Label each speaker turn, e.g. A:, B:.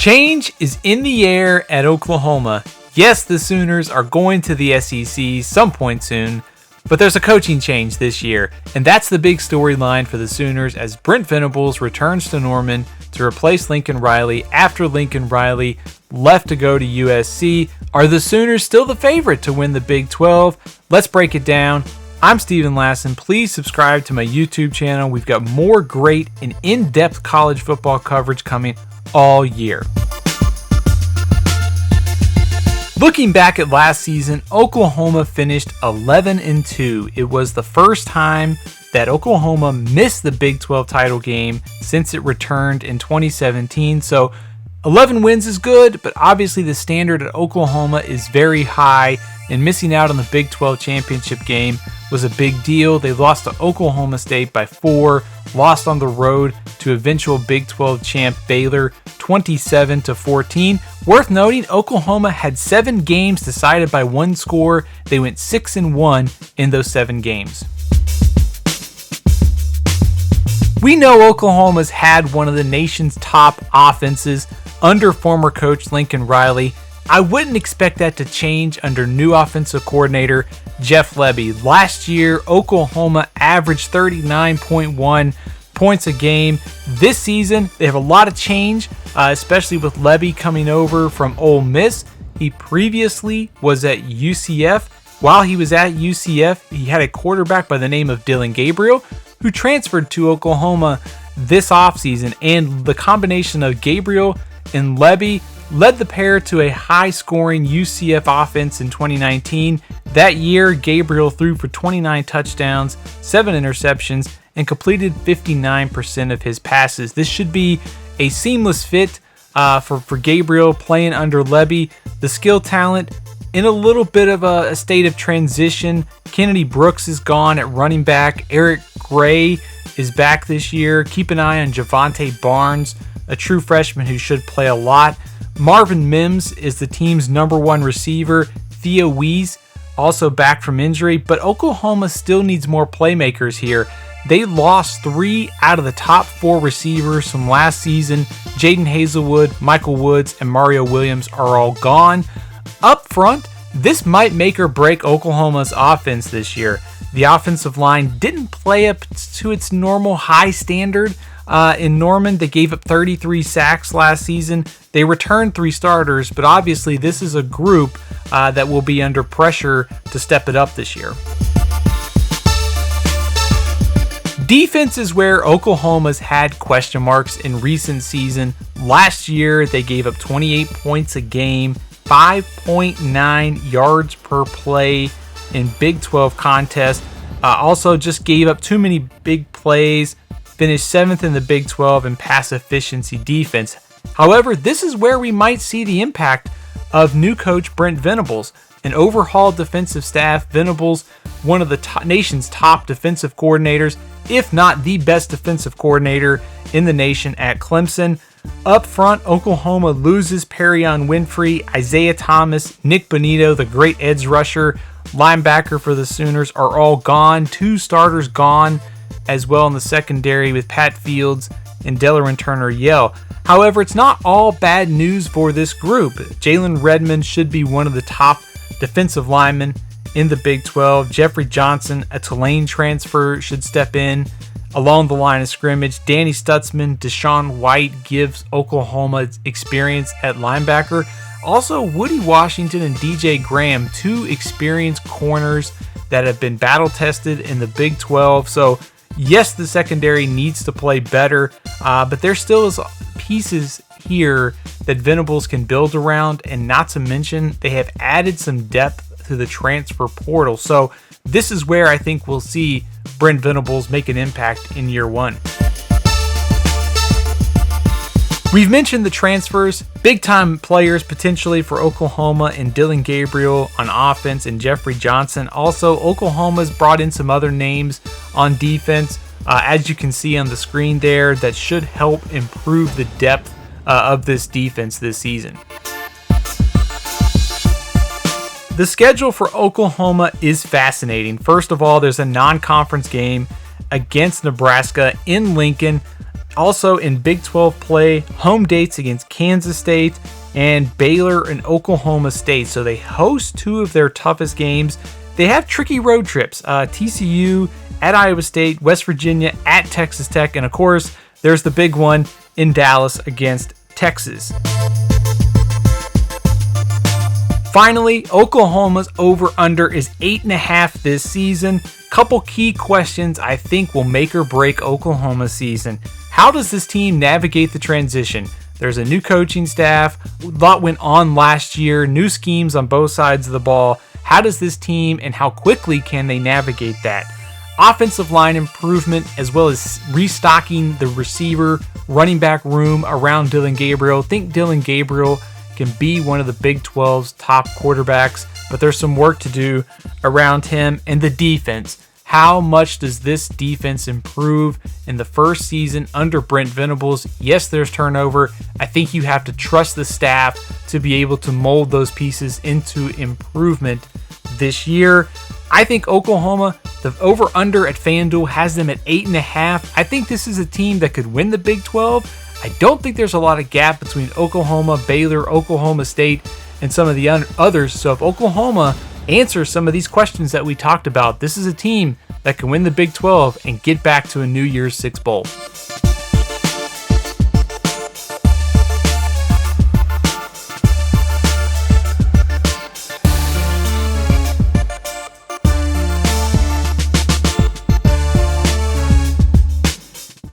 A: Change is in the air at Oklahoma. Yes, the Sooners are going to the SEC some point soon, but there's a coaching change this year, and that's the big storyline for the Sooners as Brent Venables returns to Norman to replace Lincoln Riley after Lincoln Riley left to go to USC. Are the Sooners still the favorite to win the Big 12? Let's break it down. I'm Steven Lasson. Please subscribe to my YouTube channel. We've got more great and in-depth college football coverage coming all year. Looking back at last season, Oklahoma finished 11-2. It was the first time that Oklahoma missed the Big 12 title game since it returned in 2017. So 11 wins is good, but obviously the standard at Oklahoma is very high, and missing out on the Big 12 championship game was a big deal. They lost to Oklahoma State by 4, lost on the road to eventual Big 12 champ Baylor 27-14. Worth noting, Oklahoma had 7 games decided by one score. They went 6-1 in those 7 games. We know Oklahoma's had one of the nation's top offenses under former coach Lincoln Riley. I wouldn't expect that to change under new offensive coordinator Jeff Lebby. Last year, Oklahoma averaged 39.1 points a game. This season, they have a lot of change, especially with Lebby coming over from Ole Miss. He previously was at UCF. While he was at UCF, he had a quarterback by the name of Dillon Gabriel, who transferred to Oklahoma this offseason. And the combination of Gabriel and Lebby led the pair to a high-scoring UCF offense in 2019. That year, Gabriel threw for 29 touchdowns, 7 interceptions, and completed 59% of his passes. This should be a seamless fit for Gabriel playing under Lebby. The skill talent in a little bit of a state of transition. Kennedy Brooks is gone at running back. Eric Gray is back this year. Keep an eye on Javante Barnes, a true freshman who should play a lot. Marvin Mims is the team's number 1 receiver. Theo Wees also back from injury, but Oklahoma still needs more playmakers here. They lost 3 out of the top 4 receivers from last season. Jaden Hazelwood, Michael Woods, and Mario Williams are all gone. Up front, this might make or break Oklahoma's offense this year. The offensive line didn't play up to its normal high standard. In Norman, they gave up 33 sacks last season. They returned 3 starters, but obviously this is a group that will be under pressure to step it up this year. Defense is where Oklahoma's had question marks in recent season. Last year, they gave up 28 points a game, 5.9 yards per play in Big 12 contests. Also just gave up too many big plays. Finished 7th in the Big 12 in pass efficiency defense. However, this is where we might see the impact of new coach Brent Venables. An overhauled defensive staff. Venables, one of the nation's top defensive coordinators, if not the best defensive coordinator in the nation at Clemson. Up front, Oklahoma loses Perion Winfrey, Isaiah Thomas, Nick Bonito, the great edge rusher, linebacker for the Sooners, are all gone. 2 starters gone as well in the secondary with Pat Fields and Delaran Turner-Yell. However, it's not all bad news for this group. Jalen Redmond should be one of the top defensive linemen in the Big 12. Jeffrey Johnson, a Tulane transfer, should step in along the line of scrimmage. Danny Stutzman, Deshaun White gives Oklahoma experience at linebacker. Also, Woody Washington and DJ Graham, 2 experienced corners that have been battle-tested in the Big 12. So, yes, the secondary needs to play better, but there still is pieces here that Venables can build around, and not to mention they have added some depth to the transfer portal. So this is where I think we'll see Brent Venables make an impact in year 1. We've mentioned the transfers, big-time players potentially for Oklahoma and Dillon Gabriel on offense and Jeffrey Johnson. Also, Oklahoma's brought in some other names on defense, as you can see on the screen there, that should help improve the depth of this defense this season. The schedule for Oklahoma is fascinating. First of all, there's a non-conference game against Nebraska in Lincoln. Also in Big 12 play, home dates against Kansas State and Baylor and Oklahoma State. So they host two of their toughest games. They have tricky road trips. TCU at Iowa State, West Virginia at Texas Tech, and of course, there's the big one in Dallas against Texas. Finally, Oklahoma's over-under is 8.5 this season. Couple key questions I think will make or break Oklahoma's season. How does this team navigate the transition? There's a new coaching staff. A lot went on last year. New schemes on both sides of the ball. How does this team and how quickly can they navigate that? Offensive line improvement, as well as restocking the receiver, running back room around Dillon Gabriel. Think Dillon Gabriel can be one of the Big 12's top quarterbacks, but there's some work to do around him. And the defense. How much does this defense improve in the first season under Brent Venables? Yes, there's turnover. I think you have to trust the staff to be able to mold those pieces into improvement this year. I think Oklahoma, the over-under at FanDuel has them at 8.5. I think this is a team that could win the Big 12. I don't think there's a lot of gap between Oklahoma, Baylor, Oklahoma State, and some of the others. So if Oklahoma answers some of these questions that we talked about, this is a team that can win the Big 12 and get back to a New Year's Six bowl.